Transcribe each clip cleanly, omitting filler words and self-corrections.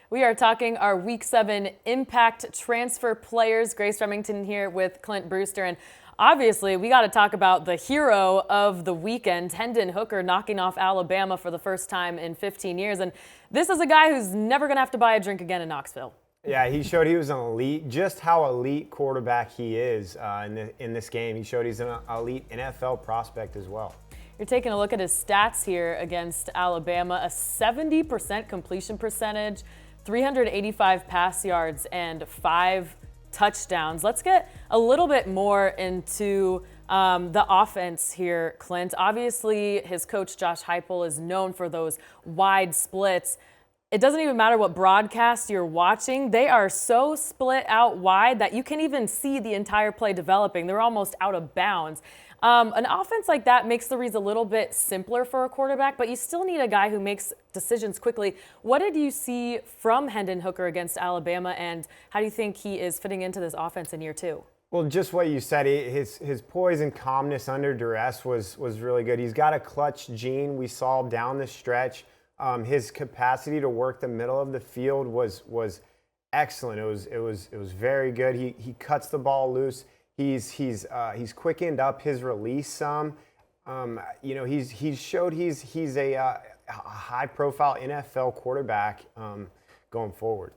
We are talking our Week 7 impact transfer players. Grace Remington here with Clint Brewster. And obviously, we got to talk about the hero of the weekend, Hendon Hooker, knocking off Alabama for the first time in 15 years. And this is a guy who's never going to have to buy a drink again in Knoxville. Yeah, he showed he was an elite, just how elite quarterback he is in this game. He showed he's an elite NFL prospect as well. You're taking a look at his stats here against Alabama, a 70% completion percentage, 385 pass yards, and 5 touchdowns. Let's get a little bit more into the offense here, Clint. Obviously, his coach, Josh Heupel, is known for those wide splits. It doesn't even matter what broadcast you're watching. They are so split out wide that you can't even see the entire play developing. They're almost out of bounds. An offense like that makes the reads a little bit simpler for a quarterback, but you still need a guy who makes decisions quickly. What did you see from Hendon Hooker against Alabama, and how do you think he is fitting into this offense in year 2? Well, just what you said, his poise and calmness under duress was really good. He's got a clutch gene we saw down the stretch. His capacity to work the middle of the field was excellent. It was very good. He cuts the ball loose. He's quickened up his release some. He's showed he's a high-profile NFL quarterback going forward.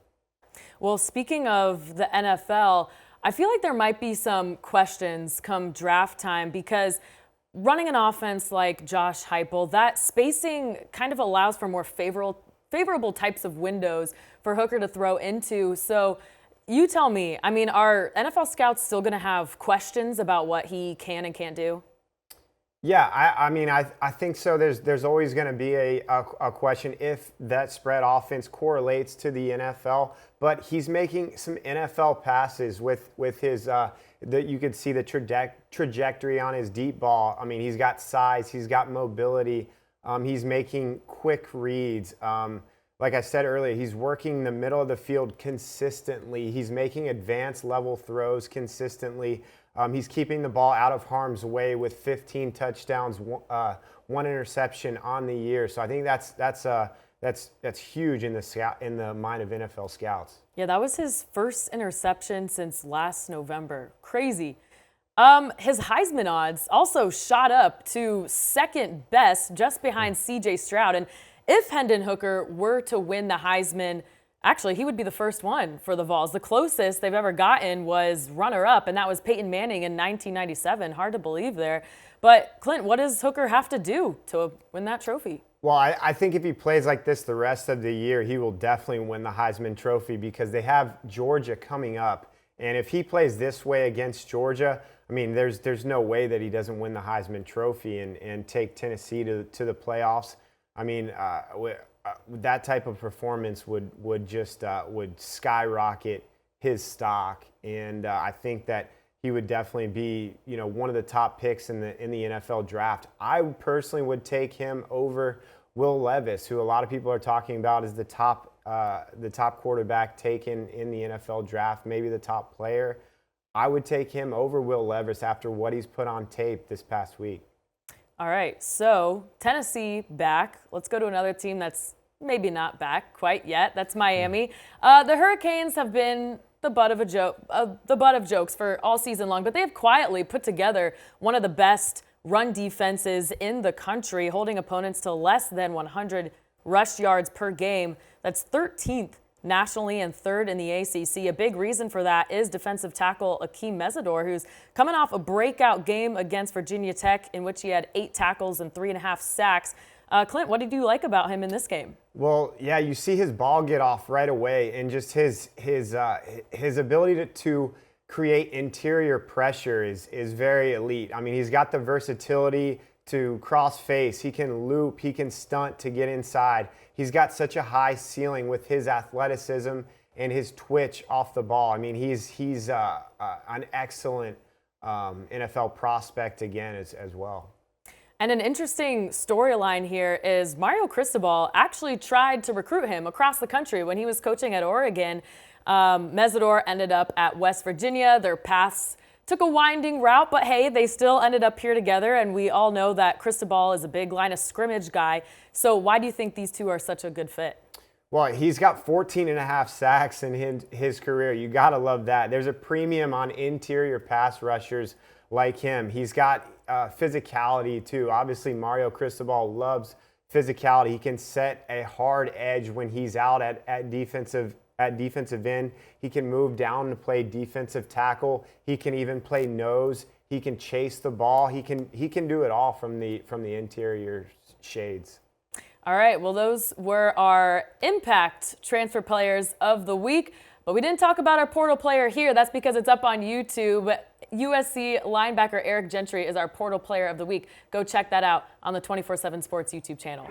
Well, speaking of the NFL, I feel like there might be some questions come draft time because running an offense like Josh Heupel, that spacing kind of allows for more favorable types of windows for Hooker to throw into. So you tell me, I mean, are NFL scouts still going to have questions about what he can and can't do? Yeah, I think so. There's always going to be a question if that spread offense correlates to the NFL. But he's making some NFL passes with his you could see the trajectory on his deep ball. I mean, he's got size, he's got mobility, he's making quick reads. Like I said earlier, he's working the middle of the field consistently. He's making advanced level throws consistently. He's keeping the ball out of harm's way with 15 touchdowns, 1 interception on the year. So I think that's huge in the mind of NFL scouts. Yeah, that was his first interception since last November. Crazy. His Heisman odds also shot up to second best, just behind C.J. Stroud. And if Hendon Hooker were to win the Heisman, actually, he would be the first one for the Vols. The closest they've ever gotten was runner-up, and that was Peyton Manning in 1997. Hard to believe there. But, Clint, what does Hooker have to do to win that trophy? Well, I think if he plays like this the rest of the year, he will definitely win the Heisman Trophy because they have Georgia coming up. And if he plays this way against Georgia, I mean, there's no way that he doesn't win the Heisman Trophy and take Tennessee to the playoffs. I mean, that type of performance would skyrocket his stock, and I think that he would definitely be one of the top picks in the NFL draft. I personally would take him over Will Levis, who a lot of people are talking about as the top quarterback taken in the NFL draft, maybe the top player. I would take him over Will Levis after what he's put on tape this past week. All right, so Tennessee back. Let's go to another team that's maybe not back quite yet. That's Miami. The Hurricanes have been the butt of jokes for all season long, but they have quietly put together one of the best run defenses in the country, holding opponents to less than 100 rush yards per game. That's 13th nationally and 3rd in the ACC. A big reason for that is defensive tackle Akheem Mesidor, who's coming off a breakout game against Virginia Tech in which he had 8 tackles and 3.5 sacks. Clint, what did you like about him in this game? Well, yeah, you see his ball get off right away, and just his ability to create interior pressure is very elite. I mean, he's got the versatility to cross face. He can loop. He can stunt to get inside. He's got such a high ceiling with his athleticism and his twitch off the ball. I mean, he's an excellent NFL prospect again as well. And an interesting storyline here is Mario Cristobal actually tried to recruit him across the country when he was coaching at Oregon. Mesidor ended up at West Virginia. Their paths took a winding route, but hey, they still ended up here together. And we all know that Cristobal is a big line of scrimmage guy. So why do you think these two are such a good fit? Well, he's got 14 and a half sacks in his career. You got to love that. There's a premium on interior pass rushers like him. He's got physicality too. Obviously, Mario Cristobal loves physicality. He can set a hard edge when he's out at defensive end. He can move down to play defensive tackle. He can even play nose. He can chase the ball. He can do it all from the interior shades. All right, well, those were our impact transfer players of the week, but we didn't talk about our portal player here. That's because it's up on YouTube. USC linebacker Eric Gentry is our portal player of the week. Go check that out on the 24/7 Sports YouTube channel.